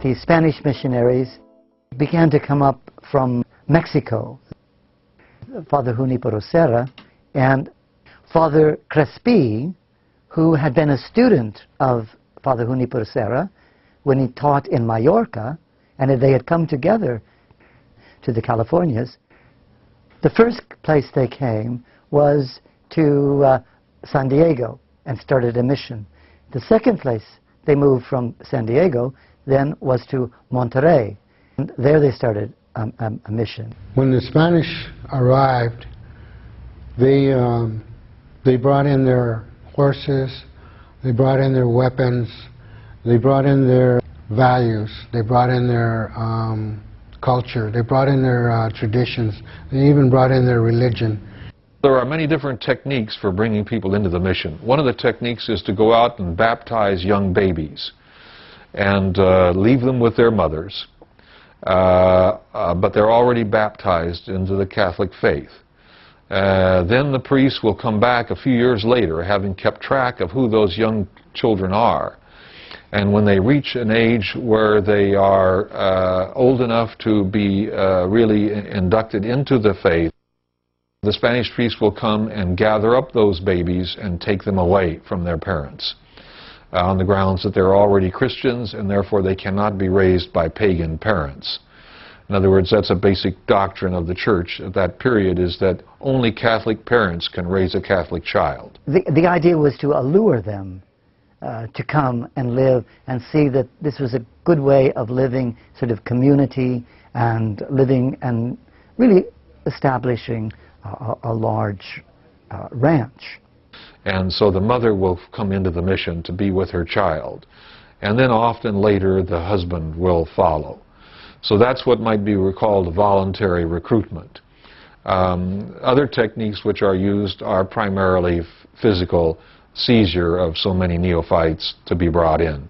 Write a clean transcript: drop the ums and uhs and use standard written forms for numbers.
The Spanish missionaries began to come up from Mexico. Father Junipero Serra and Father Crespi, who had been a student of Father Junipero Serra when he taught in Mallorca, and they had come together to the Californias. The first place they came was to San Diego and started a mission. The second place they moved from San Diego then was to Monterrey. And there they started a mission. When the Spanish arrived, they brought in their horses, they brought in their weapons, they brought in their values, they brought in their culture, they brought in their traditions, they even brought in their religion. There are many different techniques for bringing people into the mission. One of the techniques is to go out and baptize young babies and leave them with their mothers, but they're already baptized into the Catholic faith. Then the priest will come back a few years later, having kept track of who those young children are. And when they reach an age where they are old enough to be really inducted into the faith, the Spanish priest will come and gather up those babies and take them away from their parents on the grounds that they're already Christians and therefore they cannot be raised by pagan parents. In other words, that's a basic doctrine of the Church at that period, is that only Catholic parents can raise a Catholic child. The idea was to allure them to come and live and see that this was a good way of living, sort of community, and living and really establishing a large ranch. And so the mother will come into the mission to be with her child. And then often later the husband will follow. So that's what might be called voluntary recruitment. Other techniques which are used are primarily physical seizure of so many neophytes to be brought in.